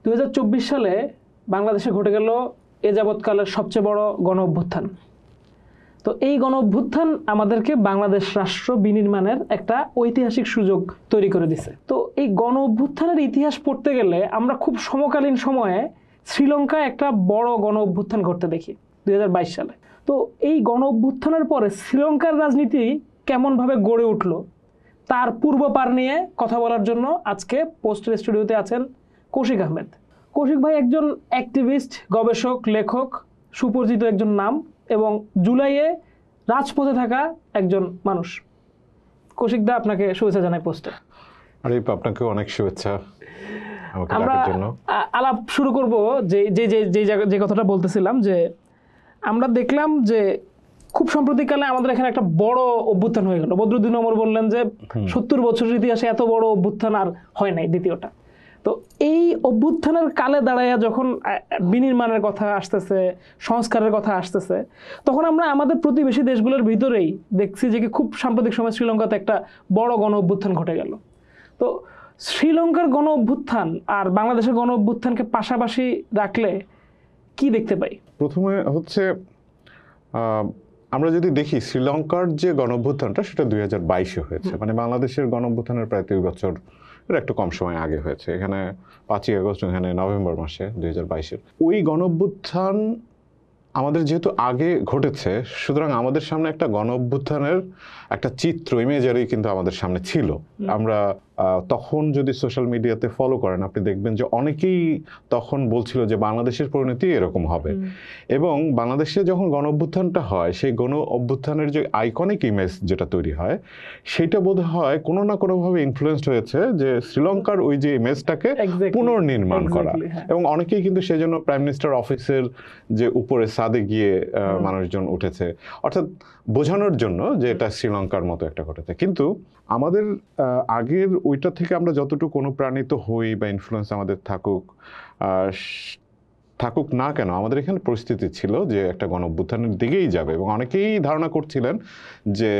2024 সালে বাংলাদেশে ঘটে গেল এ যাবৎকালের সবচেয়ে বড় গণ অভ্যুত্থান। তো এই গণ অভ্যুত্থান আমাদেরকে বাংলাদেশ রাষ্ট্র বিনির্মাণের একটা ঐতিহাসিক সুযোগ তৈরি করে দিছে। তো এই গণ অভ্যুত্থানের ইতিহাস পড়তে গেলে আমরা খুব সমকালীন সময়ে শ্রীলঙ্কায় একটা বড় গণ অভ্যুত্থান ঘটতে দেখি 2022 সালে। তো এই গণ অভ্যুত্থানের পরে শ্রীলঙ্কার রাজনীতি কেমনভাবে গড়ে উঠলো তার পূর্বপার নিয়ে কথা বলার জন্য আজকে পোস্টের স্টুডিওতে আছেন কৌশিক আহমেদ। কৌশিক ভাই একজন অ্যাক্টিভিস্ট, গবেষক, লেখক, সুপরিচিত একজন নাম এবং জুলাইয়ে রাজপথে থাকা একজন মানুষ। কৌশিক দা, আপনাকে শুভেচ্ছা জানাই পোস্টে। আরিফ, আপনাকে অনেক শুভেচ্ছা। আমরা আলাপ শুরু করব যে কথাটা বলতেছিলাম, যে আমরা দেখলাম যে খুব সাম্প্রতিককালে আমাদের এখানে একটা বড় অভ্যুত্থান হয়ে গেল। বদরুদ্দিন ওমর বললেন যে 70 বছরের ইতিহাসে এত বড় অভ্যুত্থান আর হয় নাই, দ্বিতীয়টা। তো এই অভ্যুত্থানের কালে দাঁড়াইয়া যখন বিনির্মাণের কথা আসতেছে, সংস্কারের কথা আসতেছে, তখন আমরা আমাদের প্রতিবেশী দেশগুলোর ভিতরেই দেখছি যে খুব সাম্প্রতিক সময় শ্রীলঙ্কাতে একটা বড় গণ অভ্যুত্থান ঘটে গেল। তো শ্রীলঙ্কার গণ অভ্যুত্থান আর বাংলাদেশের গণ অভ্যুত্থানকে পাশাপাশি রাখলে কি দেখতে পাই? প্রথমে হচ্ছে আমরা যদি দেখি শ্রীলঙ্কার যে গণ অভ্যুত্থানটা সেটা 2022-এ হয়েছে, মানে বাংলাদেশের গণ অভ্যুত্থানের প্রায় 3 বছর একটু কম সময় আগে হয়েছে। এখানে 5ই আগস্ট, এখানে নভেম্বর মাসে 2022-এর ওই গণ অভ্যুত্থান আমাদের যেহেতু আগে ঘটেছে, সুতরাং আমাদের সামনে একটা গণ অভ্যুত্থানের একটা চিত্র, ইমেজারি কিন্তু আমাদের সামনে ছিল। আমরা তখন যদি সোশ্যাল মিডিয়াতে ফলো করেন, আপনি দেখবেন যে অনেকেই তখন বলছিল যে বাংলাদেশের পরিণতি এরকম হবে। এবং বাংলাদেশে যখন গণ অভ্যুত্থানটা হয়, সেই গণ অভ্যুত্থানের যে আইকনিক ইমেজ যেটা তৈরি হয়, সেটা বোধ হয় কোনো না কোনোভাবে ইনফ্লুয়েসড হয়েছে যে শ্রীলঙ্কার ওই যে ইমেজটাকে পুনর্নির্মাণ করা। এবং অনেকেই কিন্তু সেই জন্য প্রাইম মিনিস্টার অফিসের যে উপরে সাদে গিয়ে মানুষজন উঠেছে, অর্থাৎ বোঝানোর জন্য যে এটা শ্রীলঙ্কার মতো একটা ঘটেছে। কিন্তু আমাদের আগের ওইটা থেকে আমরা যতটুকু অনুপ্রাণিত হই বা ইনফ্লুয়েন্স আমাদের থাকুক না কেন, আমাদের এখানে পরিস্থিতি ছিল যে একটা গণ অভ্যুত্থানের দিকেই যাবে। এবং অনেকেই ধারণা করছিলেন যে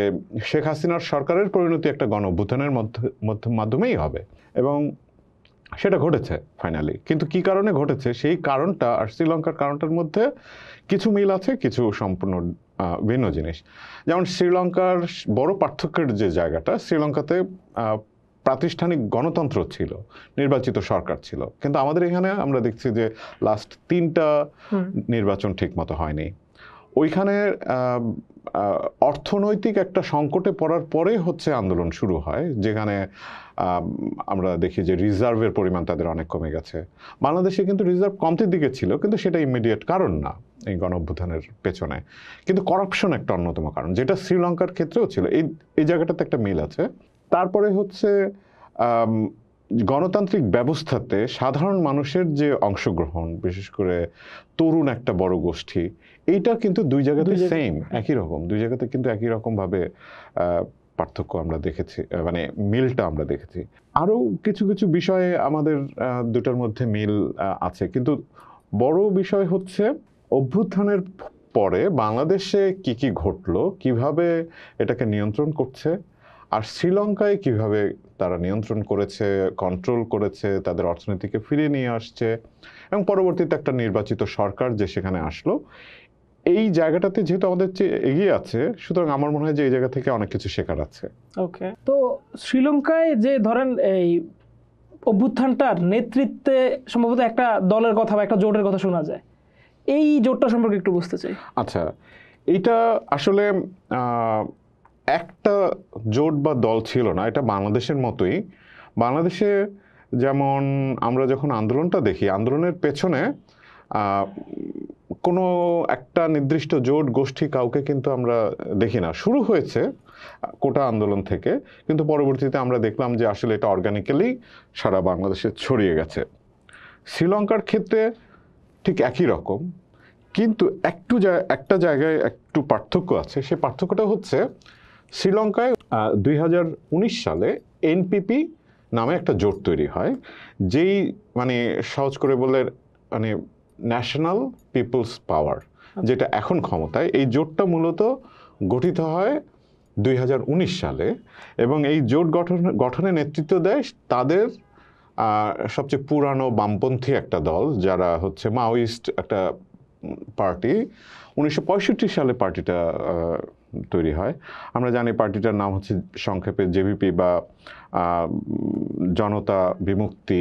শেখ হাসিনার সরকারের পরিণতি একটা গণ অভ্যুত্থানের মাধ্যমেই হবে, এবং সেটা ঘটেছে ফাইনালি। কিন্তু কি কারণে ঘটেছে, সেই কারণটা আর শ্রীলঙ্কার কারণটার মধ্যে কিছু মিল আছে, কিছু সম্পূর্ণ ভিন্ন জিনিস। যেমন শ্রীলঙ্কার বড় পার্থক্যের যে জায়গাটা, শ্রীলঙ্কাতে প্রাতিষ্ঠানিক গণতন্ত্র ছিল, নির্বাচিত সরকার ছিল। কিন্তু আমাদের এখানে আমরা দেখছি যে লাস্ট 3টা নির্বাচন ঠিক মতো হয়নি। ওইখানে অর্থনৈতিক একটা সংকটে পড়ার পরে হচ্ছে আন্দোলন শুরু হয়, যেখানে আমরা দেখি যে রিজার্ভের পরিমাণ তাদের অনেক কমে গেছে। বাংলাদেশে কিন্তু রিজার্ভ কমতির দিকে ছিল, কিন্তু সেটা ইমিডিয়েট কারণ না এই গণ অভ্যুত্থানের পেছনে। কিন্তু করাপশন একটা অন্যতম কারণ, যেটা শ্রীলঙ্কার ক্ষেত্রেও ছিল। এই জায়গাটাতে একটা মিল আছে। তারপরে হচ্ছে গণতান্ত্রিক ব্যবস্থাতে সাধারণ মানুষের যে অংশগ্রহণ, বিশেষ করে তরুণ একটা বড় গোষ্ঠী, এইটা কিন্তু দুই জায়গাতে সেম, একই রকম। দুই জায়গাতে কিন্তু একই রকমভাবে পার্থক্য আমরা দেখেছি, মানে মিলটা আমরা দেখেছি। আরও কিছু কিছু বিষয়ে আমাদের দুটার মধ্যে মিল আছে, কিন্তু বড় বিষয় হচ্ছে অভ্যুত্থানের পরে বাংলাদেশে কি কি ঘটলো, কিভাবে এটাকে নিয়ন্ত্রণ করছে, আর শ্রীলঙ্কায় কিভাবে তারা নিয়ন্ত্রণ করেছে, কন্ট্রোল করেছে, তাদের অর্থনীতিকে ফিরিয়ে নিয়ে আসছে, এবং পরবর্তীতে একটা নির্বাচিত সরকার যে সেখানে আসলো। এই জায়গাটাতে যেহেতু আমাদের চেয়ে এগিয়ে আছে, সুতরাং আমার মনে হয় যে এই জায়গা থেকে অনেক কিছু শেখার আছে। ওকে, তো শ্রীলঙ্কায় যে ধরেন এই অভ্যুত্থানটার নেতৃত্বে সম্ভবত একটা দলের কথা বা একটা জোটের কথা শোনা যায়, এই জোটটা সম্পর্কে একটু বুঝতে চাই। আচ্ছা, এইটা আসলে একটা জোট বা দল ছিল না, এটা বাংলাদেশের মতোই। বাংলাদেশে যেমন আমরা যখন আন্দোলনটা দেখি, আন্দোলনের পেছনে কোনো একটা নির্দিষ্ট জোট গোষ্ঠী কাউকে কিন্তু আমরা দেখি না। শুরু হয়েছে কোটা আন্দোলন থেকে, কিন্তু পরবর্তীতে আমরা দেখলাম যে আসলে এটা অর্গানিক্যালি সারা বাংলাদেশে ছড়িয়ে গেছে। শ্রীলঙ্কার ক্ষেত্রে ঠিক একই রকম, কিন্তু একটা জায়গায় একটু পার্থক্য আছে। সেই পার্থক্যটা হচ্ছে শ্রীলঙ্কায় 2019 সালে এনপিপি নামে একটা জোট তৈরি হয়, যেই মানে সহজ করে বলে মানে ন্যাশনাল পিপলস পাওয়ার, যেটা এখন ক্ষমতায়। এই জোটটা মূলত গঠিত হয় 2019 সালে, এবং এই জোট গঠনে নেতৃত্ব দেয় তাদের সবচেয়ে পুরানো বামপন্থী একটা দল, যারা হচ্ছে মাওয়িস্ট একটা পার্টি। 1965 সালে পার্টিটা তৈরি হয়। আমরা জানি পার্টিটার নাম হচ্ছে সংক্ষেপে জেভিপি বা জনতা বিমুক্তি,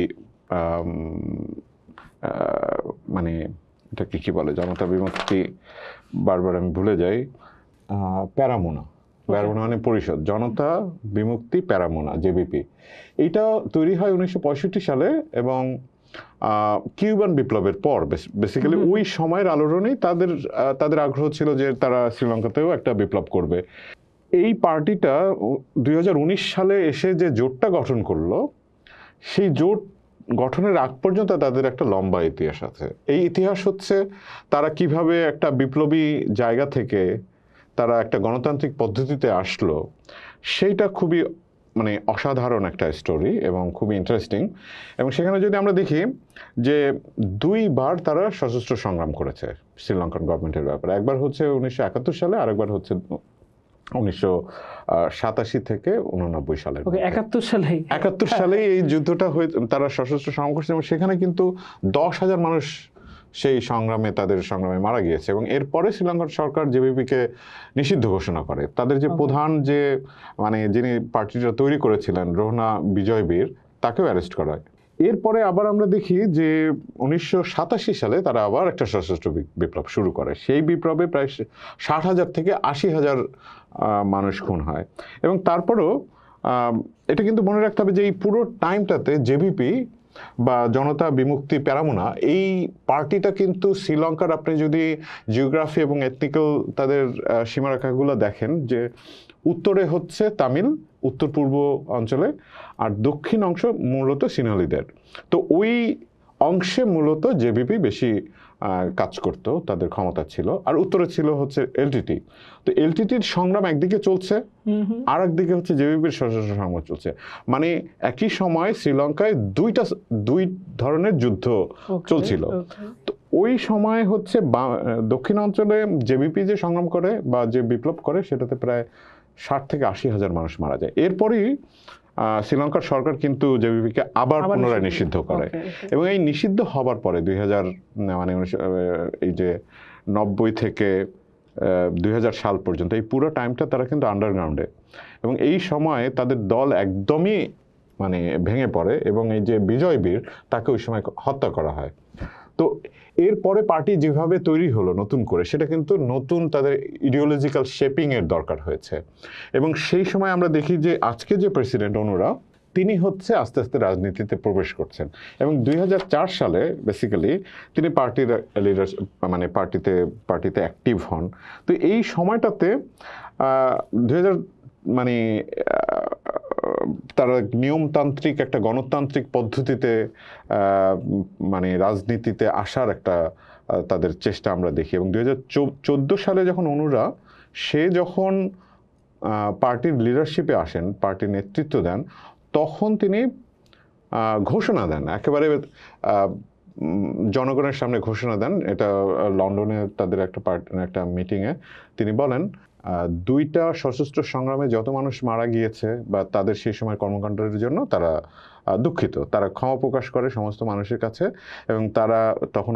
মানে এটাকে কি বলে, জনতা বিমুক্তি, বারবার আমি ভুলে যাই, প্যারামোনা, প্যারামোনা মানে পরিষদ, জনতা বিমুক্তি প্যারামোনা, জেবিপি। এইটা তৈরি হয় 1965 সালে এবং কিউবান বিপ্লবের পর। বেসিক্যালি ওই সময়ের আলোড়নেই তাদের আগ্রহ ছিল যে তারা শ্রীলঙ্কাতেও একটা বিপ্লব করবে। এই পার্টিটা 2019 সালে এসে যে জোটটা গঠন করলো, সেই জোট গঠনের আগ পর্যন্ত তাদের একটা লম্বা ইতিহাস আছে। এই ইতিহাস হচ্ছে তারা কিভাবে একটা বিপ্লবী জায়গা থেকে তারা একটা গণতান্ত্রিক পদ্ধতিতে আসলো, সেইটা খুবই মানে অসাধারণ একটা স্টোরি এবং খুবই ইন্টারেস্টিং। এবং সেখানে যদি আমরা দেখি যে 2বার তারা সশস্ত্র সংগ্রাম করেছে শ্রীলঙ্কান গভর্নমেন্টের ব্যাপারে। একবার হচ্ছে 1971 সালে, আরেকবার হচ্ছে 1987 থেকে 89 সালে। 71 সালেই এই যুদ্ধটা হয়ে তারা সশস্ত্র সংগ্রাম করছে এবং সেখানে কিন্তু 10,000 মানুষ সেই সংগ্রামে মারা গিয়েছে। এবং এরপরে শ্রীলঙ্কার সরকার জেভিপিকে নিষিদ্ধ ঘোষণা করে। তাদের যে প্রধান যে মানে যিনি পার্টিটা তৈরি করেছিলেন, রোহনা বিজয়বীর, তাকেও অ্যারেস্ট করা হয়। এরপরে আবার আমরা দেখি যে 1987 সালে তারা আবার একটা সশস্ত্র বিপ্লব শুরু করে। সেই বিপ্লবে প্রায় 60,000 থেকে 80,000 মানুষ খুন হয়। এবং তারপরও এটা কিন্তু মনে রাখতে হবে যে এই পুরো টাইমটাতে জেভিপি বা জনতা বিমুক্তি প্যারামোনা, এই পার্টিটা কিন্তু শ্রীলঙ্কার, আপনি যদি জিওগ্রাফি এবং এথনিক্যাল তাদের সীমারেখাগুলো দেখেন, যে উত্তরে হচ্ছে তামিল, উত্তর পূর্ব অঞ্চলে, আর দক্ষিণ অংশ মূলত সিনহলিদের। তো ওই অংশে মূলত জেভিপি বেশি কাজ করতো, তাদের ক্ষমতা ছিল। আর উত্তরে ছিল হচ্ছে এলটিটি। তো এলটিটির সংগ্রাম একদিকে চলছে, আর একদিকে হচ্ছে জেভিপির সশস্ত্র সংগ্রাম চলছে। মানে একই সময় শ্রীলঙ্কায় দুই ধরনের যুদ্ধ চলছিল। তো ওই সময় হচ্ছে দক্ষিণ অঞ্চলে জেভিপি যে সংগ্রাম করে বা যে বিপ্লব করে, সেটাতে প্রায় 60 থেকে 80,000 মানুষ মারা যায়। এরপরই শ্রীলঙ্কার সরকার কিন্তু জেভিপিকে আবার পুনরায় নিষিদ্ধ করে। এবং এই নিষিদ্ধ হবার পরে 2000 মানে এই যে 90 থেকে 2000 সাল পর্যন্ত এই পুরো টাইমটা তারা কিন্তু আন্ডারগ্রাউন্ডে। এবং এই সময় তাদের দল একদমই মানে ভেঙে পড়ে এবং এই যে বিজয়বীর, তাকে ওই সময় হত্যা করা হয়। তো এরপরে পার্টি যেভাবে তৈরি হলো নতুন করে, সেটা কিন্তু নতুন তাদের ইডিওলজিক্যাল শেপিংয়ের দরকার হয়েছে। এবং সেই সময় আমরা দেখি যে আজকে যে প্রেসিডেন্ট অনুরা, তিনি হচ্ছে আস্তে আস্তে রাজনীতিতে প্রবেশ করছেন। এবং 2004 সালে বেসিক্যালি তিনি পার্টির লিডার, মানে পার্টিতে অ্যাক্টিভ হন। তো এই সময়টাতে 2000 মানে তারা নিয়মতান্ত্রিক একটা গণতান্ত্রিক পদ্ধতিতে মানে রাজনীতিতে আসার একটা তাদের চেষ্টা আমরা দেখি। এবং 2014 সালে যখন অনুরা, সে যখন পার্টির লিডারশিপে আসেন, পার্টির নেতৃত্ব দেন, তখন তিনি ঘোষণা দেন, একেবারে জনগণের সামনে ঘোষণা দেন। এটা লন্ডনে তাদের একটা মিটিংয়ে তিনি বলেন, 2টা সশস্ত্র সংগ্রামে যত মানুষ মারা গিয়েছে বা তাদের সেই সময় কর্মকাণ্ডের জন্য তারা দুঃখিত, তারা ক্ষমা প্রকাশ করে সমস্ত মানুষের কাছে। এবং তারা তখন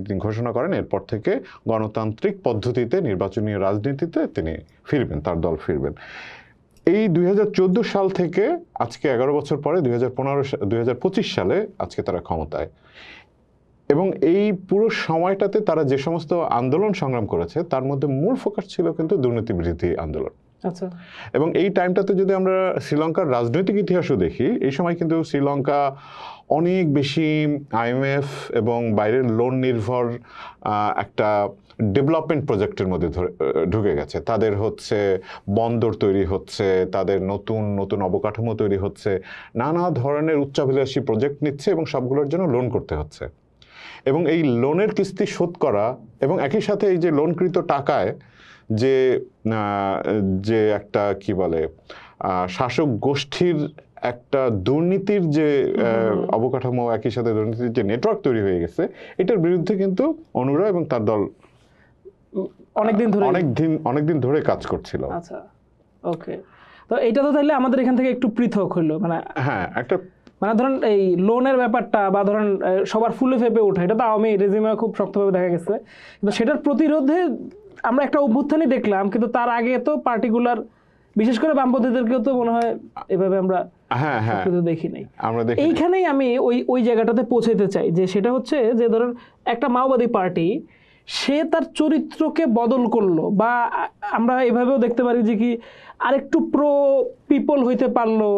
তিনি ঘোষণা করেন এরপর থেকে গণতান্ত্রিক পদ্ধতিতে নির্বাচনী রাজনীতিতে তিনি ফিরবেন, তার দল ফিরবেন। এই 2014 সাল থেকে আজকে 11 বছর পরে 2025 সালে আজকে তারা ক্ষমতায়। এবং এই পুরো সময়টাতে তারা যে সমস্ত আন্দোলন সংগ্রাম করেছে, তার মধ্যে মূল ফোকাস ছিল কিন্তু দুর্নীতি বিরোধী আন্দোলন। আচ্ছা। এবং এই টাইমটাতে যদি আমরা শ্রীলঙ্কার রাজনৈতিক ইতিহাসও দেখি, এই সময় কিন্তু শ্রীলঙ্কা অনেক বেশি IMF এবং বাইরের লোন নির্ভর একটা ডেভেলপমেন্ট প্রজেক্টের মধ্যে ঢুকে গেছে। তাদের হচ্ছে বন্দর তৈরি হচ্ছে, তাদের নতুন নতুন অবকাঠামো তৈরি হচ্ছে, নানা ধরনের উচ্চাভিলাষী প্রজেক্ট নিচ্ছে এবং সবগুলোর জন্য লোন করতে হচ্ছে। এবং এই লোনের কিস্তি শোধ করা এবং একই সাথে এই যে লোনকৃত টাকায় যে একটা কি বলে শাসক গোষ্ঠীর একটা দুর্নীতির যে অবকাঠামো, একই সাথে দুর্নীতির যে নেটওয়ার্ক তৈরি হয়ে গেছে, এটার বিরুদ্ধে কিন্তু অনুরা এবং তার দল অনেকদিন ধরে কাজ করছিল। আচ্ছা, ওকে। তো এটা তো তাহলে আমাদের এখান থেকে একটু পৃথক হলো, মানে হ্যাঁ, একটা মানে ধরেন এই লোনের ব্যাপারটা বা ধরেন সবার ফুলে ফেপে ওঠা, এটা তো আওয়ামী রেজিমে খুব শক্তভাবে দেখা গেছে, কিন্তু সেটার প্রতিরোধে আমরা একটা অভ্যুত্থানই দেখলাম, কিন্তু তার আগে তো পার্টিকুলার বিশেষ করে বামপন্থীদেরকেও তো মনে হয় এভাবে আমরা দেখি নাই। এইখানেই আমি ওই জায়গাটাতে পৌঁছাতে চাই, যে সেটা হচ্ছে যে ধরেন একটা মাওবাদী পার্টি সে তার চরিত্রকে বদল করলো, বা আমরা এভাবেও দেখতে পারি যে কি আরেকটু প্রো পিপল হইতে পারলো,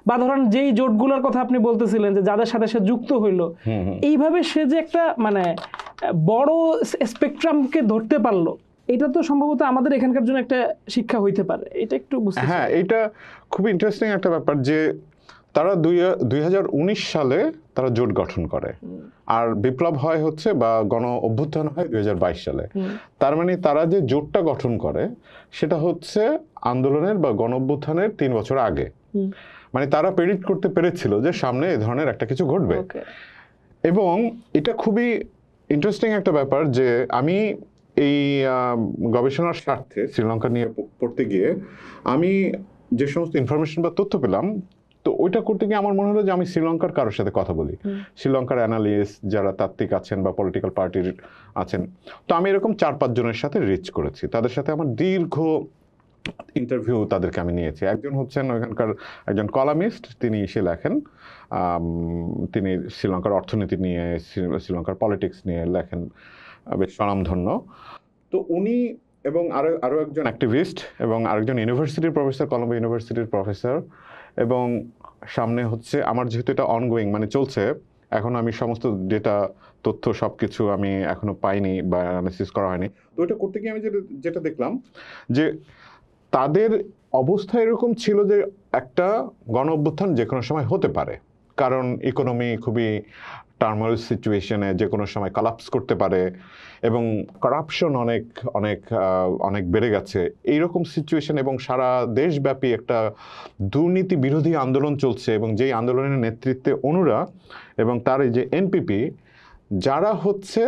বা ধরেন যেই জোটগুলোর কথা আপনি বলতেছিলেন যে যাদের সাথে সে যুক্ত হইলো, এইভাবে সে যে একটা মানে বড় স্পেকট্রামকে ধরতে পারলো, এটা তো সম্ভবত আমাদের এখানকার জন্য একটা শিক্ষা হইতে পারে। এটা একটু বুঝতে এটা খুব ইন্টারেস্টিং একটা ব্যাপার যে তারা 2019 সালে তারা জোট গঠন করে, আর বিপ্লব হয় হচ্ছে বা গণ অভ্যুত্থান হয় 2022 সালে। তার মানে তারা যে জোটটা গঠন করে সেটা হচ্ছে আন্দোলনের বা গণ অভ্যুত্থানের 3 বছর আগে। মানে তারা প্রেডিক্ট করতে পেরেছিল যে সামনে এ ধরনের একটা কিছু ঘটবে। এবং এটা খুবই ইন্টারেস্টিং একটা ব্যাপার যে আমি এই গবেষণার স্বার্থে শ্রীলঙ্কা নিয়ে পড়তে গিয়ে আমি যে সমস্ত ইনফরমেশন বা তথ্য পেলাম, তো ওইটা করতে গিয়ে আমার মনে হলো যে আমি শ্রীলঙ্কার কারোর সাথে কথা বলি, শ্রীলঙ্কার অ্যানালিস্ট যারা তাত্ত্বিক আছেন বা পলিটিক্যাল পার্টির আছেন। তো আমি এরকম 4-5 জনের সাথে রিচ করেছি, তাদের সাথে আমার দীর্ঘ ইন্টারভিউ তাদেরকে আমি নিয়েছি। একজন হচ্ছেন ওইখানকার একজন কলামিস্ট, তিনি এসে লেখেন, তিনি শ্রীলঙ্কার অর্থনীতি নিয়ে শ্রীলঙ্কার পলিটিক্স নিয়ে লেখেন, বেশ স্বনামধন্য। তো উনি এবং আরও একজন অ্যাক্টিভিস্ট এবং আরেকজন ইউনিভার্সিটির প্রফেসর, কলম্বো ইউনিভার্সিটির প্রফেসর। এবং সামনে হচ্ছে আমার যেহেতু এটা অনগোয়িং মানে চলছে, এখন আমি সমস্ত ডেটা তথ্য সব কিছু আমি এখনো পাইনি বা অ্যানালিসিস করা হয়নি। তো এটা করতে গিয়ে আমি যেটা দেখলাম যে তাদের অবস্থা এরকম ছিল যে একটা গণ অভ্যুত্থান যে কোনো সময় হতে পারে, কারণ ইকোনমি খুবই টার্মোইল সিচুয়েশনে যে কোনো সময় কলাপস করতে পারে এবং করাপশন অনেক অনেক অনেক বেড়ে গেছে এইরকম সিচুয়েশন, এবং সারা দেশব্যাপী একটা দুর্নীতি বিরোধী আন্দোলন চলছে, এবং যেই আন্দোলনের নেতৃত্বে অনুরা এবং তার এই যে এনপিপি, যারা হচ্ছে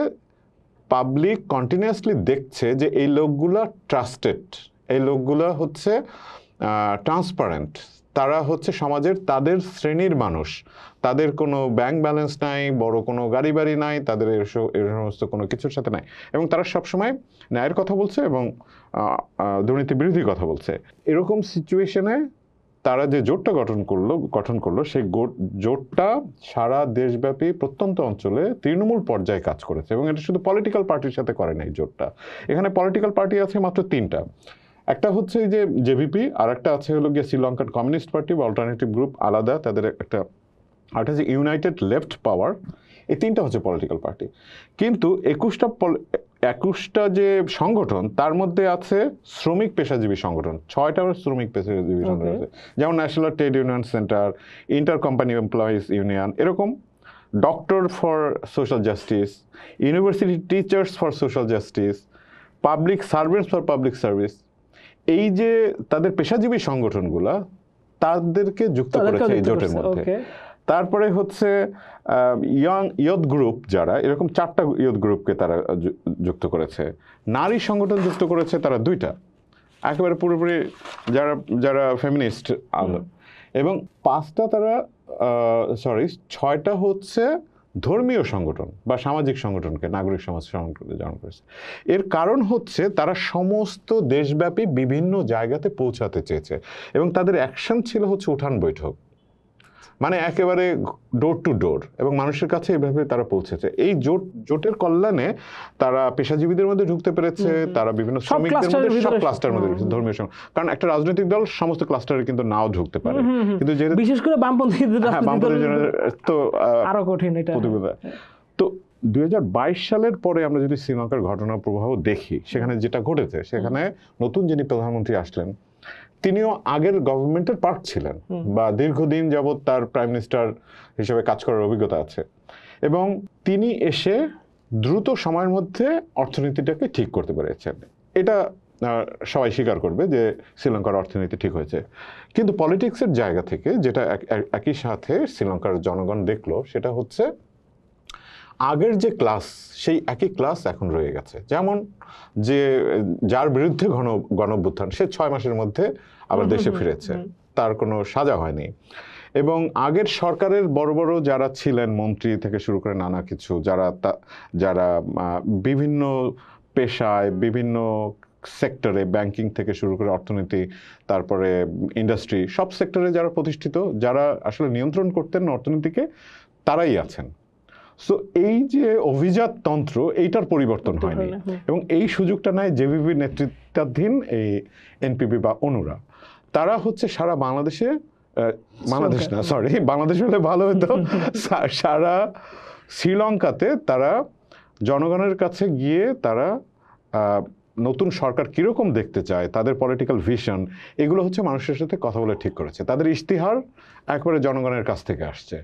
পাবলিক কন্টিনিউয়াসলি দেখছে যে এই লোকগুলা ট্রাস্টেড, এই লোকগুলা হচ্ছে ট্রান্সপারেন্ট, তারা হচ্ছে সমাজের তাদের শ্রেণীর মানুষ, তাদের কোনো ব্যাংক ব্যালেন্স নাই, বড় কোনো গাড়ি বাড়ি নাই, তাদের এর সমস্ত কোনো কিছুর সাথে নাই, এবং তারা সবসময় ন্যায়ের কথা বলছে এবং দুর্নীতি বিরোধী কথা বলছে। এরকম সিচুয়েশনে তারা যে জোটটা গঠন করলো সেই জোটটা সারা দেশব্যাপী প্রত্যন্ত অঞ্চলে তৃণমূল পর্যায়ে কাজ করেছে, এবং এটা শুধু পলিটিক্যাল পার্টির সাথে করে নাই জোটটা। এখানে পলিটিক্যাল পার্টি আছে মাত্র 3টা। একটা হচ্ছে এই যে জেভিপি, আর একটা আছে হলো গিয়ে শ্রীলঙ্কান কমিউনিস্ট পার্টি বা অল্টারনেটিভ গ্রুপ আলাদা, তাদের একটা আরেকটা হচ্ছে ইউনাইটেড লেফট পাওয়ার। এই 3টা হচ্ছে পলিটিক্যাল পার্টি। কিন্তু 21টা যে সংগঠন তার মধ্যে আছে শ্রমিক পেশাজীবী সংগঠন, 6টা শ্রমিক পেশাজীবী সংগঠন আছে, যেমন national trade union centre, inter company employees union, এরকম doctor for social justice, university teachers for social justice, public servants for public service. এই যে তাদের পেশাজীবী সংগঠনগুলা তাদেরকে যুক্ত করেছে এই জোটের মধ্যে। তারপরে হচ্ছে ইয়ুথ গ্রুপ, যারা এরকম 4টা ইয়ুথ গ্রুপকে তারা যুক্ত করেছে। নারী সংগঠন যুক্ত করেছে তারা 2টা, একেবারে পুরোপুরি যারা ফেমিনিস্ট আলো, এবং 5টা তারা 6টা হচ্ছে ধর্মীয় সংগঠন বা সামাজিক সংগঠনকে নাগরিক সমাজ সংগঠনকে জড়ো করেছে। এর কারণ হচ্ছে তারা সমস্ত দেশব্যাপী বিভিন্ন জায়গাতে পৌঁছাতে চেয়েছে, এবং তাদের অ্যাকশন ছিল হচ্ছে উঠান বৈঠক, মানে একেবারে ডোর টু ডোর, এবং মানুষের কাছে এভাবে তারা পৌঁছেছে। এই জোটের কল্যাণে তারা পেশাজীবীদের মধ্যে ঢুকতে পেরেছে, তারা বিভিন্ন শ্রমিকদের মধ্যে, সব ক্লাস্টার মধ্যে, ধর্মীয়, কারণ একটা রাজনৈতিক দল সমস্ত ক্লাস্টারে কিন্তু নাও ঢুকতে পারে, কিন্তু যেহেতু বিশেষ করে বামপন্থীদের তো আরো কঠিন এটা। তো 2022 সালের পরে আমরা যদি শ্রীলঙ্কার ঘটনার প্রবাহ দেখি, সেখানে যেটা ঘটেছে, সেখানে নতুন যিনি প্রধানমন্ত্রী আসলেন তিনিও আগের গভর্নমেন্টের পার্ট ছিলেন বা দীর্ঘদিন যাবৎ তার প্রাইম মিনিস্টার হিসেবে কাজ করার অভিজ্ঞতা আছে, এবং তিনি এসে দ্রুত সময়ের মধ্যে অর্থনীতিটাকে ঠিক করতে পেরেছেন। এটা সবাই স্বীকার করবে যে শ্রীলঙ্কার অর্থনীতি ঠিক হয়েছে। কিন্তু পলিটিক্সের জায়গা থেকে যেটা একই সাথে শ্রীলঙ্কার জনগণ দেখলো, সেটা হচ্ছে আগের যে ক্লাস, সেই একই ক্লাস এখন রয়ে গেছে। যেমন যে যার বিরুদ্ধে গণ অভ্যুত্থান, সে 6 মাসের মধ্যে আবার দেশে ফিরেছে, তার কোনো সাজা হয়নি, এবং আগের সরকারের বড় বড় যারা ছিলেন মন্ত্রী থেকে শুরু করে নানা কিছু যারা বিভিন্ন পেশায় বিভিন্ন সেক্টরে, ব্যাংকিং থেকে শুরু করে অর্থনীতি, তারপরে ইন্ডাস্ট্রি, সব সেক্টরে যারা প্রতিষ্ঠিত, যারা আসলে নিয়ন্ত্রণ করতেন অর্থনীতিকে, তারাই আছেন। সো এই যে অভিজাত তন্ত্র, এইটার পরিবর্তন হয়নি এবং এই সুযোগটা নেয় জেভিপি নেতৃত্বাধীন এই এনপিপি বা অনুরা। তারা হচ্ছে সারা বাংলাদেশে, বাংলাদেশ না সরি, বাংলাদেশ হলে ভালো হতো, সারা শ্রীলঙ্কাতে তারা জনগণের কাছে গিয়ে তারা নতুন সরকার কীরকম দেখতে চায়, তাদের পলিটিক্যাল ভিশন, এগুলো হচ্ছে মানুষের সাথে কথা বলে ঠিক করেছে। তাদের ইশতিহার একবারে জনগণের কাছ থেকে আসছে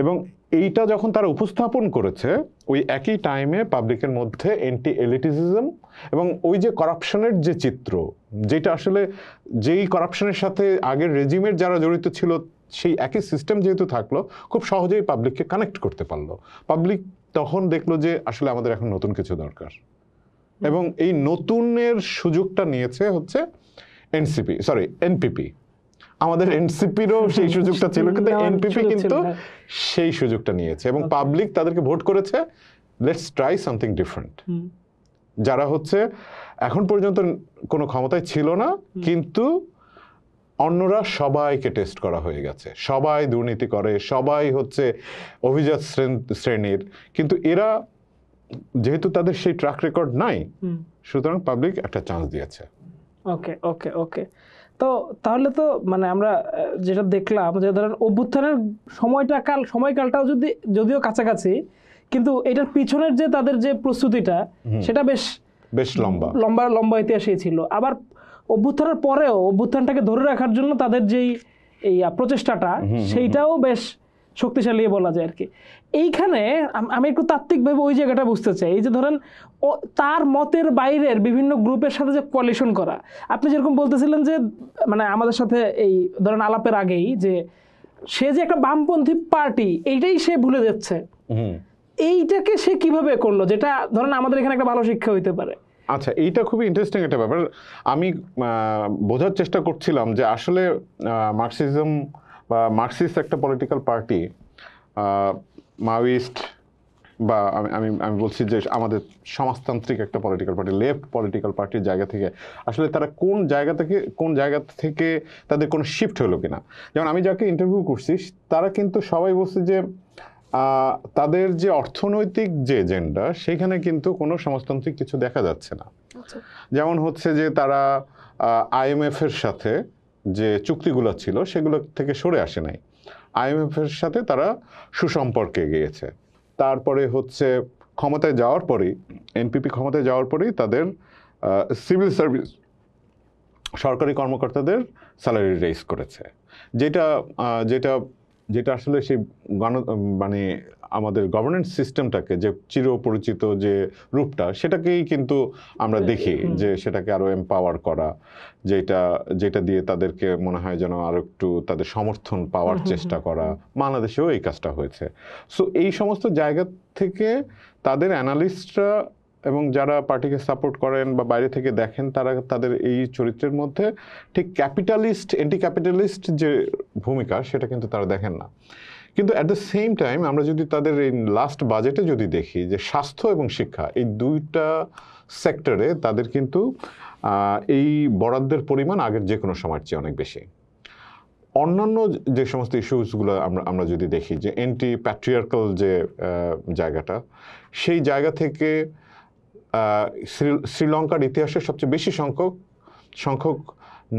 এবং এইটা যখন তারা উপস্থাপন করেছে, ওই একই টাইমে পাবলিকের মধ্যে অ্যান্টি এলিটিসিজম এবং ওই যে করাপশনের যে চিত্র, যেটা আসলে যেই করাপশনের সাথে আগের রেজিমের যারা জড়িত ছিল সেই একই সিস্টেম যেহেতু থাকলো, খুব সহজেই পাবলিককে কানেক্ট করতে পারলো। পাবলিক তখন দেখলো যে আসলে আমাদের এখন নতুন কিছু দরকার এবং এই নতুনের সুযোগটা নিয়েছে হচ্ছে এনপিপি। আমাদের এনসিপিরও সেই সুযোগটা ছিল, কিন্তু এনপিপি কিন্তু সেই সুযোগটা নিয়েছে এবং পাবলিক তাদেরকে ভোট করেছে, লেটস ট্রাই সামথিং ডিফারেন্ট। যারা হচ্ছে এখন পর্যন্ত কোনো ক্ষমতায় ছিল না, কিন্তু অন্যরা সবাইকে টেস্ট করা হয়ে গেছে, সবাই দুর্নীতি করে, সবাই হচ্ছে অভিজাত শ্রেণীর, কিন্তু এরা যেহেতু তাদের সেই ট্র্যাক রেকর্ড নাই, সুতরাং পাবলিক একটা চান্স দিয়েছে। ওকে ওকে ওকে তো তাহলে তো মানে আমরা যেটা দেখলাম যে ধরেন অভ্যুত্থানের সময়কালটাও যদিও কাছাকাছি, কিন্তু এটার পিছনের যে তাদের যে প্রস্তুতিটা সেটা বেশ লম্বা ইতিহাসই ছিল। আবার অভ্যুত্থানের পরেও অভ্যুত্থানটাকে ধরে রাখার জন্য তাদের যেই এই প্রচেষ্টাটা, সেইটাও বেশ শক্তিশালী বলা যায় আর কি। এইখানে আমি একটু তাত্ত্বিকভাবে ওই জায়গাটা বুঝতে চাই। এই যে ধরেন তার মতের বাইরের বিভিন্ন গ্রুপের সাথে যে কোয়ালিশন করা, আপনি যেরকম বলতেছিলেন যে মানে আমাদের সাথে এই ধরেন আলাপের আগেই যে সে যে একটা বামপন্থী পার্টি, এইটাই সে ভুলে যাচ্ছে, এইটাকে সে কিভাবে করলো, যেটা ধরেন আমাদের এখানে একটা ভালো শিক্ষা হইতে পারে। আচ্ছা, এইটা খুবই ইন্টারেস্টিং একটা ব্যাপার। আমি বোঝার চেষ্টা করছিলাম যে আসলে মার্কসিজম বা মার্কসিস্ট একটা পলিটিক্যাল পার্টি, মাওয়িস্ট বা আমি বলছি যে আমাদের সমাজতান্ত্রিক একটা পলিটিক্যাল পার্টি, লেফট পলিটিক্যাল পার্টির জায়গা থেকে আসলে তারা কোন জায়গা থেকে তাদের কোনো শিফট হলো কিনা। যেমন আমি যাকে ইন্টারভিউ করছি তারা কিন্তু সবাই বলছে যে তাদের যে অর্থনৈতিক যে এজেন্ডা, সেখানে কিন্তু কোনো সমাজতান্ত্রিক কিছু দেখা যাচ্ছে না। যেমন হচ্ছে যে তারা IMF এর সাথে যে চুক্তিগুলো ছিল সেগুলো থেকে সরে আসে নাই, IMF এর সাথে তারা সুসম্পর্কে গিয়েছে। তারপরে হচ্ছে ক্ষমতায় যাওয়ার পরেই, এনপিপি ক্ষমতায় যাওয়ার পরেই তাদের সিভিল সার্ভিস সরকারি কর্মকর্তাদের স্যালারি রেইজ করেছে, যেটা আসলে সেই মানে আমাদের গভর্নেন্স সিস্টেমটাকে যে চিরপরিচিত যে রূপটা, সেটাকেই কিন্তু আমরা দেখি যে সেটাকে আরো এম্পাওয়ার করা, যেটা দিয়ে তাদেরকে মনে হয় যেন আরো একটু তাদের সমর্থন পাওয়ার চেষ্টা করা। বাংলাদেশেও এই কাজটা হয়েছে। সো এই সমস্ত জায়গা থেকে তাদের অ্যানালিস্টরা এবং যারা পার্টিকে সাপোর্ট করেন বা বাইরে থেকে দেখেন, তারা তাদের এই চরিত্রের মধ্যে ঠিক ক্যাপিটালিস্ট অ্যান্টি ক্যাপিটালিস্ট যে ভূমিকা, সেটা কিন্তু তারা দেখেন না। কিন্তু অ্যাট দ্য সেম টাইম আমরা যদি তাদের এই লাস্ট বাজেটে যদি দেখি যে স্বাস্থ্য এবং শিক্ষা, এই দুইটা সেক্টরে তাদের কিন্তু এই বরাদ্দের পরিমাণ আগের যে কোনো সময়ের চেয়ে অনেক বেশি। অন্যান্য যে সমস্ত ইস্যুসগুলো আমরা যদি দেখি, যে অ্যান্টি প্যাট্রিয়ার্কাল যে জায়গাটা, সেই জায়গা থেকে শ্রীলঙ্কার ইতিহাসের সবচেয়ে বেশি সংখ্যক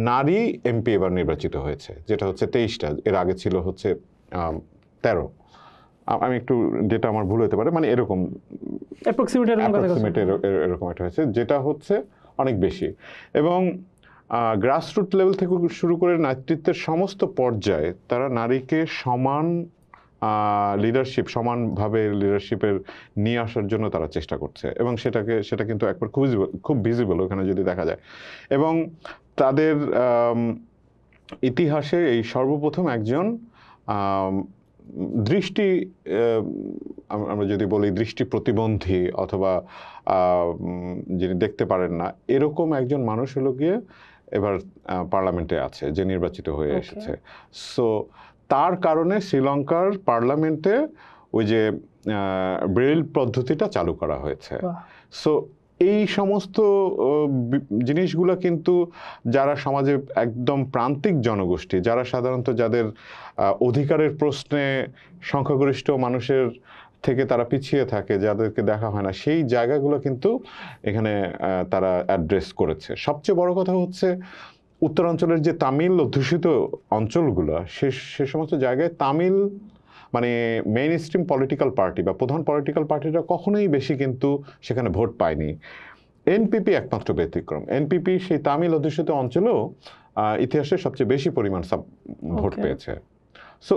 নারী এমপি এবার নির্বাচিত হয়েছে, যেটা হচ্ছে 23টা, এর আগে ছিল হচ্ছে 13। আমি একটু ডেটা আমার ভুল হতে পারে, মানে এরকম এরকম একটা হয়েছে, যেটা হচ্ছে অনেক বেশি। এবং গ্রাসরুট লেভেল থেকে শুরু করে নেতৃত্বের সমস্ত পর্যায়ে তারা নারীকে সমানভাবে লিডারশিপের নিয়ে আসার জন্য তারা চেষ্টা করছে এবং সেটা কিন্তু একবার খুব ভিজিবল ওখানে যদি দেখা যায়। এবং তাদের ইতিহাসে এই সর্বপ্রথম একজন আমরা যদি বলি দৃষ্টি প্রতিবন্ধী অথবা যিনি দেখতে পারেন না, এরকম একজন মানুষ হলো গিয়ে এবার পার্লামেন্টে আছে, যে নির্বাচিত হয়ে এসেছে। সো তার কারণে শ্রীলঙ্কার পার্লামেন্টে ওই যে ব্রেইল পদ্ধতিটা চালু করা হয়েছে। সো এই সমস্ত জিনিসগুলো কিন্তু যারা সমাজে একদম প্রান্তিক জনগোষ্ঠী, যারা সাধারণত যাদের অধিকারের প্রশ্নে সংখ্যাগরিষ্ঠ মানুষের থেকে তারা পিছিয়ে থাকে, যাদেরকে দেখা হয় না, সেই জায়গাগুলো কিন্তু এখানে তারা অ্যাড্রেস করেছে। সবচেয়ে বড় কথা হচ্ছে উত্তরাঞ্চলের যে তামিল অধ্যুষিত অঞ্চলগুলো, সে সমস্ত জায়গায় তামিল মানে মেইন স্ট্রিম পলিটিক্যাল পার্টি বা প্রধান পলিটিক্যাল পার্টিরা কখনোই বেশি কিন্তু সেখানে ভোট পায়নি। এনপিপি একমাত্র ব্যতিক্রম। এনপিপি সেই তামিল অধ্যুষিত অঞ্চলেও ইতিহাসে সবচেয়ে বেশি পরিমাণ ভোট পেয়েছে। সো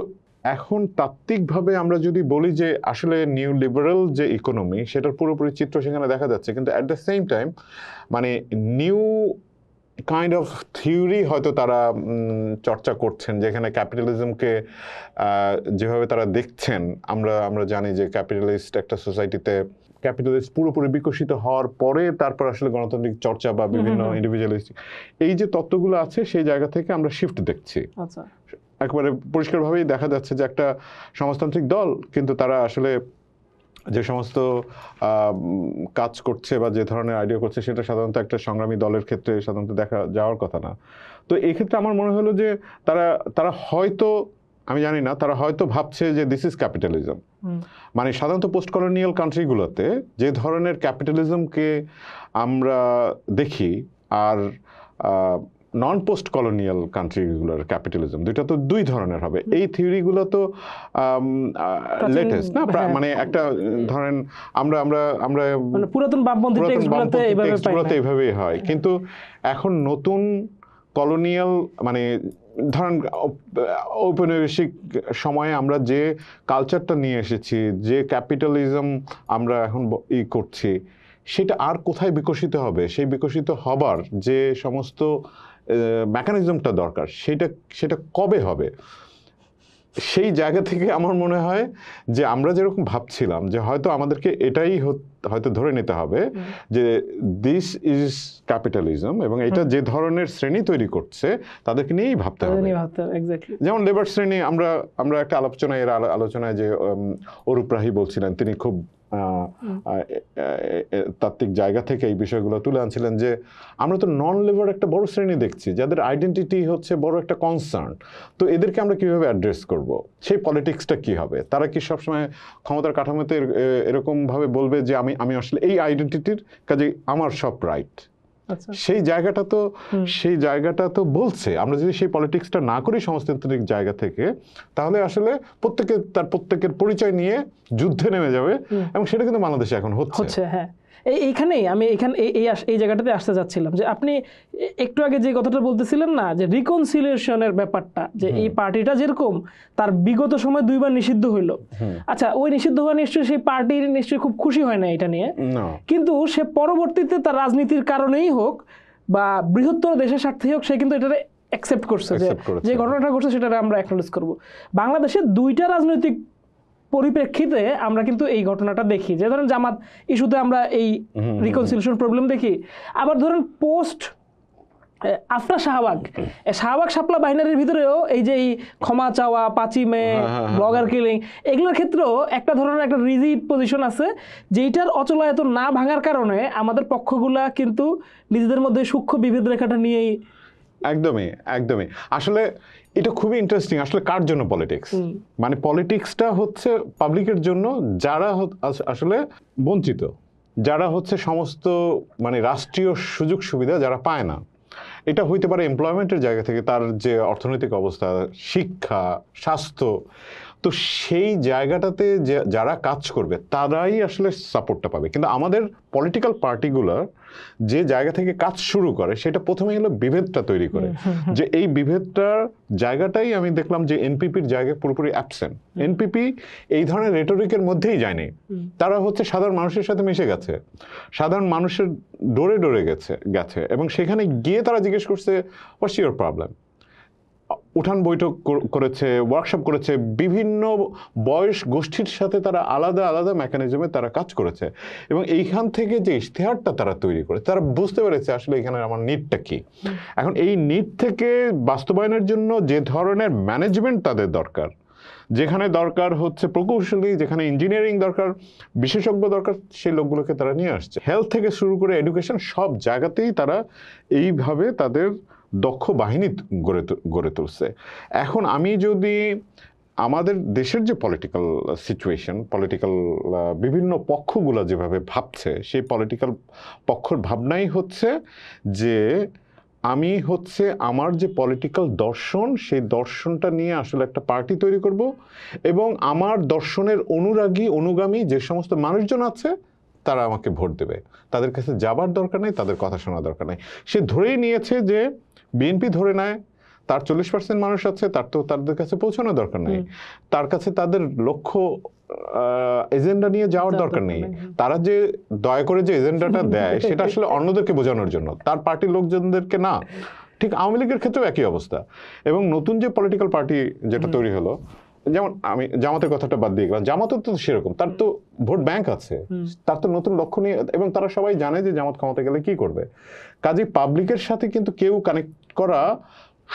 এখন তাত্ত্বিকভাবে আমরা যদি বলি যে আসলে নিউ লিবারেল যে ইকোনমি, সেটার পুরোপুরি চিত্র সেখানে দেখা যাচ্ছে, কিন্তু অ্যাট দ্য সেম টাইম মানে নিউ কাইন্ড অফ থিওরি হয়তো তারা চর্চা করছেন, যেখানে ক্যাপিটালিজমকে যেভাবে তারা দেখছেন, আমরা জানি যে ক্যাপিটালিস্ট একটা সোসাইটিতে ক্যাপিটালিস্ট পুরোপুরি বিকশিত হওয়ার পরে তারপর আসলে গণতান্ত্রিক চর্চা বা বিভিন্ন ইন্ডিভিজুয়ালিস্টিক এই যে তত্ত্বগুলো আছে, সেই জায়গা থেকে আমরা শিফট দেখছি। আচ্ছা, একেবারে পরিষ্কারভাবেই দেখা যাচ্ছে যে একটা সমাজতান্ত্রিক দল, কিন্তু তারা আসলে যে সমস্ত কাজ করছে বা যে ধরনের আইডিয়া করছে, সেটা সাধারণত একটা সংগ্রামী দলের ক্ষেত্রে সাধারণত দেখা যাওয়ার কথা না। তো এই ক্ষেত্রে আমার মনে হলো যে তারা হয়তো, আমি জানি না, তারা হয়তো ভাবছে যে দিস ইজ ক্যাপিটালিজম। মানে সাধারণত পোস্ট কলোনিয়াল কান্ট্রিগুলোতে যে ধরনের ক্যাপিটালিজমকে আমরা দেখি আর নন পোস্ট কলোনিয়াল কান্ট্রিগুলোর ক্যাপিটালিজম, দুইটা তো দুই ধরনের হবে। এই থিওরিগুলো তো লেটেস্ট না, মানে একটা ধরেন আমরা আমরা আমরা পুরাতন বামপন্থী টেক্সটগুলোতে এইভাবেই হয়, কিন্তু এখন নতুন কলোনিয়াল মানে ধরেন ঔপনিবেশিক সময়ে আমরা যে কালচারটা নিয়ে এসেছি, যে ক্যাপিটালিজম আমরা এখন করছি, সেটা আর কোথায় বিকশিত হবে? সেই বিকশিত হবার যে সমস্ত মেকানিজমটা দরকার, সেটা কবে হবে? সেই জায়গা থেকে আমার মনে হয় যে আমরা যেরকম ভাবছিলাম যে হয়তো আমাদেরকে এটাই হয়তো ধরে নিতে হবে যে দিস ইজ ক্যাপিটালিজম, এবং এটা যে ধরনের শ্রেণী তৈরি করছে তাদেরকে নিয়েই ভাবতে হবে। যেমন লেবার শ্রেণী, আমরা একটা আলোচনায় যে অরূপ রাহি বলছিলেন, তিনি খুব তাত্ত্বিক জায়গা থেকে এই বিষয়গুলো তুলে আনছিলেন যে আমরা তো নন লেবার একটা বড় শ্রেণী দেখছি, যাদের আইডেন্টিটি হচ্ছে বড় একটা কনসার্ন। তো এদেরকে আমরা কিভাবে অ্যাড্রেস করব? সেই পলিটিক্সটা কি হবে? তারা কি সবসময় ক্ষমতার কাঠামোতে এরকমভাবে বলবে যে আমি আসলে এই আইডেন্টিটির কাজে আমার সব রাইট? সেই জায়গাটা তো বলছে, আমরা যদি সেই পলিটিক্সটা না করি সমাজতান্ত্রিক জায়গা থেকে, তাহলে আসলে প্রত্যেকের পরিচয় নিয়ে যুদ্ধে নেমে যাবে, এবং সেটা কিন্তু বাংলাদেশে এখন হচ্ছে। হ্যাঁ, এইখানেই আমি এই জায়গাটাতে আসতে যাচ্ছিলাম যে আপনি একটু আগে যে কথাটা বলতেছিলেন না, যে রিকনসিলিয়েশনের ব্যাপারটা, যে এই পার্টিটা যেরকম তার বিগত সময় 2 বার নিষিদ্ধ হইলো। আচ্ছা, ওই নিষিদ্ধ হওয়া নিশ্চয়ই সেই পার্টির নিশ্চয়ই খুব খুশি হয় না এটা নিয়ে, কিন্তু সে পরবর্তীতে তার রাজনীতির কারণেই হোক বা বৃহত্তর দেশের স্বার্থেই হোক, সে কিন্তু এটা অ্যাকসেপ্ট করছে যে ঘটনাটা ঘটছে সেটা আমরা অ্যাকনোলেজ করব। বাংলাদেশে 2টা রাজনৈতিক পরিপ্রেক্ষিতে আমরা কিন্তু এই ঘটনাটা দেখি, যে ধরেন জামাত ইস্যুতে আমরা এই রিকনসিলিয়েশন প্রবলেম দেখি, আবার ধরেন পোস্ট আফটার শাহবাগ শাপলা বাহিনীর ভিতরেও এই যে ক্ষমা চাওয়া, 5ই মে, ব্লগার কিলিং, এগুলোর ক্ষেত্রেও একটা ধরনের একটা রিজিড পজিশন আছে, যেটার অচলায়তন না ভাঙার কারণে আমাদের পক্ষগুলা কিন্তু নিজেদের মধ্যে সূক্ষ্ম বিভেদ রেখাটা নিয়েই। একদমই আসলে এটা খুবই ইন্টারেস্টিং। আসলে কার জন্য পলিটিক্স? মানে পলিটিক্সটা হচ্ছে পাবলিকের জন্য, যারা আসলে বঞ্চিত, যারা হচ্ছে সমস্ত মানে রাষ্ট্রীয় সুযোগ সুবিধা যারা পায় না। এটা হইতে পারে এমপ্লয়মেন্টের জায়গা থেকে, তার যে অর্থনৈতিক অবস্থা, শিক্ষা, স্বাস্থ্য, তো সেই জায়গাটাতে যারা কাজ করবে তারাই আসলে সাপোর্টটা পাবে। কিন্তু আমাদের পলিটিক্যাল পার্টিগুলোর যে জায়গা থেকে কাজ শুরু করে, সেটা প্রথমে হলো বিভেদটা তৈরি করে, যে এই বিভেদটার জায়গাটাই আমি দেখলাম যে এনপিপির জায়গায় পুরোপুরি অ্যাবসেন্ট। এনপিপি এই ধরনের রেটরিকের মধ্যেই যায়নি, তারা হচ্ছে সাধারণ মানুষের সাথে মিশে গেছে, সাধারণ মানুষের ডোরে গেছে, এবং সেখানে গিয়ে তারা জিজ্ঞেস করছে হোয়াটস ইউর প্রবলেম। উঠান বৈঠক করেছে, ওয়ার্কশপ করেছে, বিভিন্ন বয়স গোষ্ঠীর সাথে তারা আলাদা আলাদা মেকানিজমে তারা কাজ করেছে, এবং এইখান থেকে যে ইশতেহারটা তারা তৈরি করে তারা বুঝতে পেরেছে আসলে এখানে আমার নিডটা কি। এখন এই নিড থেকে বাস্তবায়নের জন্য যে ধরনের ম্যানেজমেন্ট তাদের দরকার, যেখানে দরকার হচ্ছে প্রকৌশলী, যেখানে ইঞ্জিনিয়ারিং দরকার, বিশেষজ্ঞ দরকার, সেই লোকগুলোকে তারা নিয়ে আসছে। হেলথ থেকে শুরু করে এডুকেশন সব জায়গাতেই তারা এইভাবে তাদের দক্ষ বাহিনী গড়ে তুলছে। এখন আমি যদি আমাদের দেশের যে পলিটিক্যাল সিচুয়েশন, পলিটিক্যাল বিভিন্ন পক্ষগুলো যেভাবে ভাবছে, সেই পলিটিক্যাল পক্ষর ভাবনাই হচ্ছে যে আমি হচ্ছে আমার যে পলিটিক্যাল দর্শন, সেই দর্শনটা নিয়ে আসলে একটা পার্টি তৈরি করব, এবং আমার দর্শনের অনুগামী যে সমস্ত মানুষজন আছে তারা আমাকে ভোট দেবে। তাদের কাছে যাবার দরকার নেই, তাদের কথা শোনা দরকার নেই। সে ধরেই নিয়েছে যে বিএনপি ধরে নেয় তার 40% মানুষ আছে, তার তো তাদের কাছে পৌঁছানোর দরকার নেই, তার কাছে তাদের লক্ষ্য এজেন্ডা নিয়ে যাওয়ার দরকার নেই। তারা যে দয়া করে যে এজেন্ডাটা দেয় সেটা আসলে অন্যদেরকে বোঝানোর জন্য, তার পার্টির লোকজনদেরকে না। ঠিক আওয়ামী লীগের ক্ষেত্রেও একই অবস্থা। এবং নতুন যে পলিটিক্যাল পার্টি যেটা তৈরি হলো, যেমন আমি জামাতের কথাটা বাদ দিয়ে গেলাম, জামাতের তো সেরকম, তার তো ভোট ব্যাংক আছে, তার তো নতুন লক্ষ্য নিয়ে, এবং তারা সবাই জানে যে জামাত ক্ষমতা গেলে কি করবে। কাজেই পাবলিকের সাথে কিন্তু কেউ কানেক্ট করা,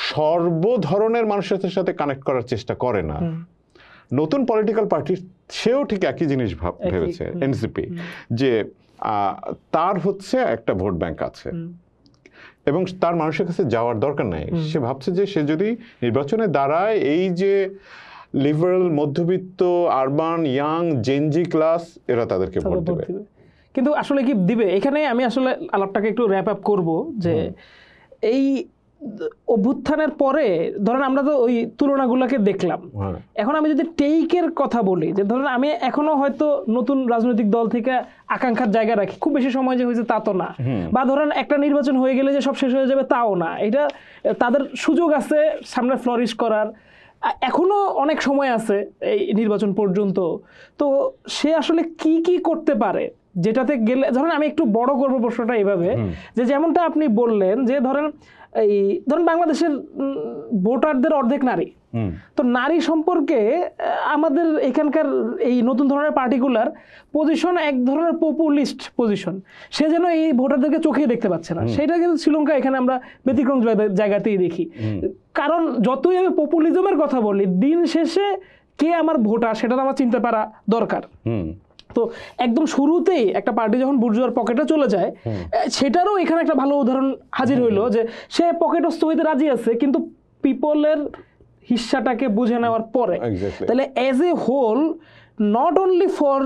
সর্ব ধরনের মানুষের সাথে কানেক্ট করার চেষ্টা করে না। নতুন পলিটিক্যাল পার্টি সেও ঠিক একই জিনিস ভেবেছে, এনসিপি, যে তার হচ্ছে একটা ভোট ব্যাংক আছে এবং তার মানুষের কাছে যাওয়ার দরকার নাই। সে ভাবছে যে সে যদি নির্বাচনে দাঁড়ায়, এই যে লিবারেল, মধ্যবিত্ত, আরবান, ইয়াং, জেনজি ক্লাস, এরা তাদেরকে ভোট দেবে। কিন্তু আসলে কি দিবে? এখানে আমি আসলে আলাপটাকে একটু র্যাপ আপ করব যে এই অভ্যুত্থানের পরে ধরেন আমরা তো ওই তুলনাগুলোকে দেখলাম। এখন আমি যদি টেকের কথা বলি, যে ধরেন আমি এখনো হয়তো নতুন রাজনৈতিক দল থেকে আকাঙ্ক্ষার জায়গা রাখি, খুব বেশি সময় যে হয়েছে তা তো না, বা ধরেন একটা নির্বাচন হয়ে গেলে যে সব শেষ হয়ে যাবে তাও না, এটা তাদের সুযোগ আছে সামনে ফ্লরিশ করার, এখনো অনেক সময় আছে এই নির্বাচন পর্যন্ত। তো সে আসলে কি কি করতে পারে যেটাতে গেলে, ধরেন আমি একটু বড় করবো প্রশ্নটা এইভাবে, যে যেমনটা আপনি বললেন যে ধরেন বাংলাদেশের ভোটারদের অর্ধেক নারী, তো নারী সম্পর্কে আমাদের এখানকার এই নতুন ধরনের পার্টিকুলার পজিশন এক ধরনের পপুলিস্ট পজিশন, সে যেন এই ভোটারদেরকে চোখেই দেখতে পাচ্ছে না। সেটা কিন্তু শ্রীলঙ্কা এখানে আমরা ব্যতিক্রম জায়গাতেই দেখি। কারণ যতই আমি পপুলিজমের কথা বলি, দিন শেষে কে আমার ভোটার সেটা তো আমার চিনতে পারা দরকার। তো একদম শুরুতেই একটা পার্টি যখন বুর্জোয়ার পকেটে চলে যায়, সেটারও এখানে একটা ভালো উদাহরণ হাজির হইলো, যে সে পকেটস্থ হইতে রাজি আছে কিন্তু পিপলের হিস্সাটাকে বুঝে নেওয়ার পরে। তাহলে as a whole, not only for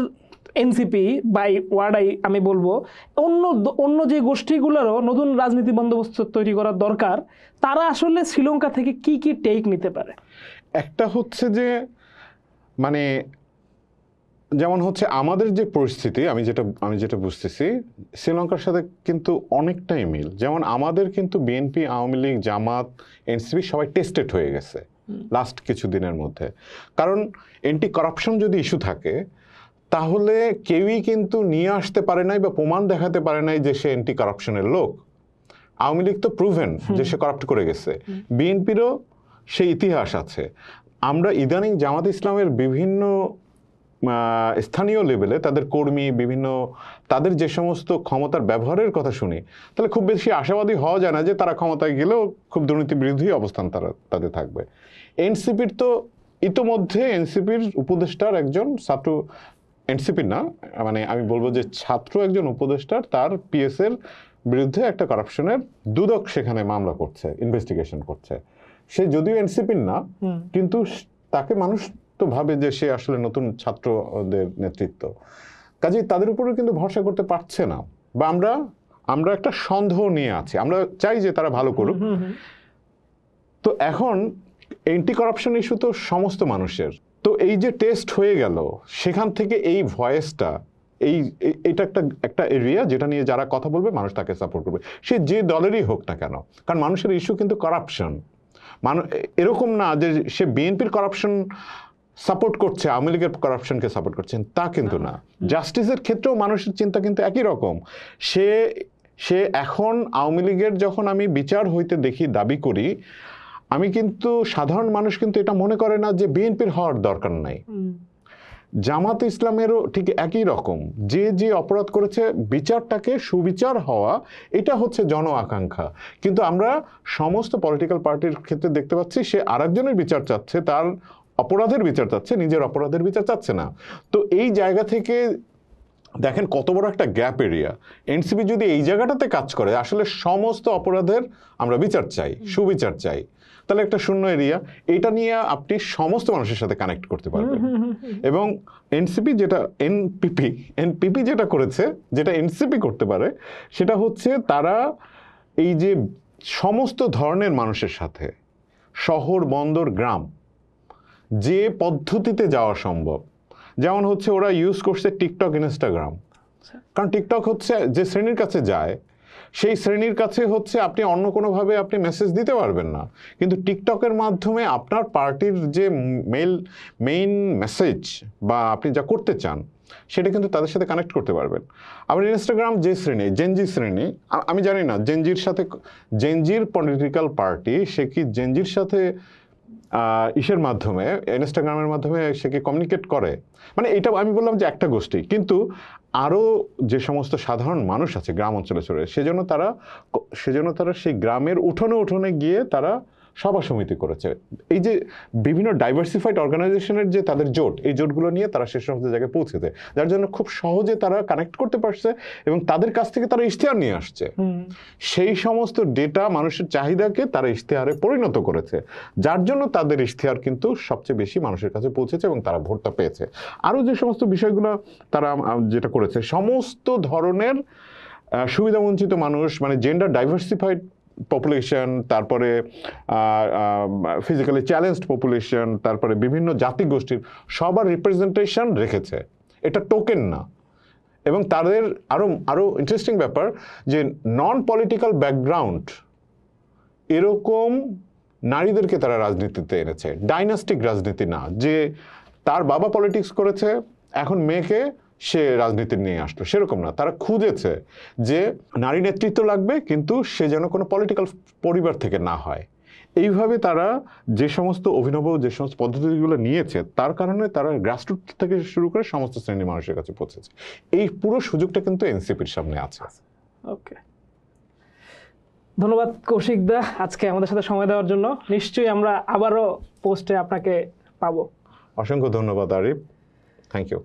NCP by word আমি বলবো, অন্য যে গোষ্ঠীগুলোরও নতুন রাজনীতি বন্দোবস্ত তৈরি করার দরকার। তারা আসলে শ্রীলঙ্কা থেকে কি কি টেক নিতে পারে? একটা হচ্ছে যে মানে যেমন হচ্ছে আমাদের যে পরিস্থিতি, আমি যেটা বুঝতেছি শ্রীলঙ্কার সাথে কিন্তু অনেকটাই মিল। যেমন আমাদের কিন্তু বিএনপি, আওয়ামী লীগ, জামাত, এনসিপি সবাই টেস্টেড হয়ে গেছে লাস্ট কিছু দিনের মধ্যে। কারণ এন্টি করাপশন যদি ইস্যু থাকে, তাহলে কেউই কিন্তু নিয়ে আসতে পারে নাই বা প্রমাণ দেখাতে পারে নাই যে সে এন্টি করাপশনের লোক। আওয়ামী লীগ তো প্রুভেন যে সে করাপ্ট করে গেছে, বিএনপিরও সেই ইতিহাস আছে। আমরা ইদানিং জামাত ইসলামের বিভিন্ন স্থানীয় লেভেলে তাদের কর্মী, তাদের যে সমস্ত ক্ষমতার ব্যবহারের কথা শুনি, তাহলে খুব বেশি আশাবাদী হওয়া যায় না যে তারা ক্ষমতায় গেলেও খুব দুর্নীতি বিরোধী অবস্থান তাদের থাকবে। এনসিপির তো ইতোমধ্যে এনসিপির উপদেষ্টার একজন ছাত্র, এনসিপির না মানে আমি বলবো যে ছাত্র একজন উপদেষ্টার তার পিএস এর বিরুদ্ধে একটা কারাপশনের দুদক সেখানে মামলা করছে, ইনভেস্টিগেশন করছে। সে যদিও এনসিপির না, কিন্তু তাকে মানুষ তো ভাবে যে সে আসলে নতুন ছাত্রদের নেতৃত্ব। কাজেই তাদের উপরে কিন্তু ভরসা করতে পারছে না, বা আমরা একটা সন্দেহ নিয়ে আছি। আমরা চাই যে তারা ভালো করুক। তো এখন এন্টি করাপশন ইস্যু তো সমস্ত মানুষের, তো এই যে টেস্ট হয়ে গেল, সেখান থেকে এই ভয়েসটা, এটা একটা এরিয়া যেটা নিয়ে যারা কথা বলবে মানুষ তাকে সাপোর্ট করবে, সে যে দলেরই হোক না কেন। কারণ মানুষের ইস্যু কিন্তু করাপশন। এরকম না যে সে বিএনপির করাপশন সাপোর্ট করছে, আওয়ামী লীগের করাপশনকে সাপোর্ট করছেন, তা কিন্তু না। জাস্টিসের ক্ষেত্রেও মানুষের চিন্তা কিন্তু একই রকম। সে এখন আওয়ামী লীগের যখন আমি বিচার হইতে দেখি, দাবি করি, আমি কিন্তু সাধারণ মানুষ কিন্তু এটা মনে করে না যে বিএনপির হওয়ার দরকার নাই। জামাত ইসলামেরও ঠিক একই রকম, যে যে অপরাধ করেছে বিচারটাকে সুবিচার হওয়া, এটা হচ্ছে জন আকাঙ্ক্ষা। কিন্তু আমরা সমস্ত পলিটিক্যাল পার্টির ক্ষেত্রে দেখতে পাচ্ছি সে আরেকজনের বিচার চাচ্ছে, তার অপরাধের বিচার চাচ্ছে, নিজের অপরাধের বিচার চাচ্ছে না। তো এই জায়গা থেকে দেখেন কত বড় একটা গ্যাপ এরিয়া। এনসিপি যদি এই জায়গাটাতে কাজ করে, আসলে সমস্ত অপরাধের আমরা বিচার চাই, সুবিচার চাই, তাহলে একটা শূন্য এরিয়া, এটা নিয়ে আপনি সমস্ত মানুষের সাথে কানেক্ট করতে পারবেন। এবং এনসিপি যেটা এনপিপি যেটা করেছে, যেটা এনসিপি করতে পারে, সেটা হচ্ছে তারা এই যে সমস্ত ধরনের মানুষের সাথে, শহর বন্দর গ্রাম, যে পদ্ধতিতে যাওয়া সম্ভব, যেমন হচ্ছে ওরা ইউজ করছে টিকটক, ইনস্টাগ্রাম। কারণ টিকটক হচ্ছে যে শ্রেণীর কাছে যায়, সেই শ্রেণীর কাছে হচ্ছে আপনি অন্য কোনোভাবে আপনি মেসেজ দিতে পারবেন না, কিন্তু টিকটকের মাধ্যমে আপনার পার্টির যে মেইন মেসেজ বা আপনি যা করতে চান সেটা কিন্তু তাদের সাথে কানেক্ট করতে পারবেন। আবার ইনস্টাগ্রাম যে শ্রেণী, জেনজি শ্রেণী, আমি জানি না জেনজির পলিটিক্যাল পার্টি সে কি জেনজির সাথে ইসের মাধ্যমে, ইনস্টাগ্রামের মাধ্যমে সে কি কমিউনিকেট করে, মানে এটা আমি বললাম যে একটা গোষ্ঠী। কিন্তু আরও যে সমস্ত সাধারণ মানুষ আছে গ্রাম অঞ্চলে চলে, সেজন্য তারা সেই গ্রামের উঠোনে গিয়ে তারা সভা সমিতি করেছে। এই যে বিভিন্ন ডাইভার্সিফাইড অর্গানাইজেশনের যে তাদের জোট, এই জোটগুলো নিয়ে তারা সে সমস্ত জায়গায় পৌঁছেছে, যার জন্য খুব সহজে তারা কানেক্ট করতে পারছে এবং তাদের কাছ থেকে তারা ইশতেহার নিয়ে আসছে। সেই সমস্ত ডেটা মানুষের চাহিদাকে তারা ইশতেহারে পরিণত করেছে, যার জন্য তাদের ইশতেহার কিন্তু সবচেয়ে বেশি মানুষের কাছে পৌঁছেছে এবং তারা ভোটটা পেয়েছে। আরও যে সমস্ত বিষয়গুলো তারা যেটা করেছে, সমস্ত ধরনের সুবিধাবঞ্চিত মানুষ, মানে জেন্ডার ডাইভার্সিফাইড পপুলেশন, তারপরে ফিজিক্যালি চ্যালেঞ্জড পপুলেশন, তারপরে বিভিন্ন জাতিগোষ্ঠীর সবার রিপ্রেজেন্টেশন রেখেছে। এটা টোকেন না। এবং তাদের আরো ইন্টারেস্টিং ব্যাপার যে নন পলিটিক্যাল ব্যাকগ্রাউন্ড এরকম নারীদেরকে তারা রাজনীতিতে এনেছে। ডাইনাস্টিক রাজনীতি না, যে তার বাবা পলিটিক্স করেছে এখন মেয়েকে সে রাজনীতি নিয়ে আসলো, সেরকম না। তারা খুঁজেছে যে নারী নেতৃত্ব লাগবে, কিন্তু সে যেন কোনো পলিটিক্যাল পরিবার থেকে না হয়। এইভাবে তারা যে সমস্ত যে সমস্ত পদ্ধতিগুলো নিয়েছে, তার কারণে তারা গ্রাসরুট থেকে শুরু করে সমস্ত শ্রেণীর মানুষের কাছে পৌঁছেছে। এই পুরো সুযোগটা কিন্তু এনসিপির সামনে আছে। ওকে, ধন্যবাদ কৌশিক দা আজকে আমাদের সাথে সময় দেওয়ার জন্য। নিশ্চয়ই আমরা আবারও পোস্টে আপনাকে পাবো। অসংখ্য ধন্যবাদ আরিফ, থ্যাংক ইউ।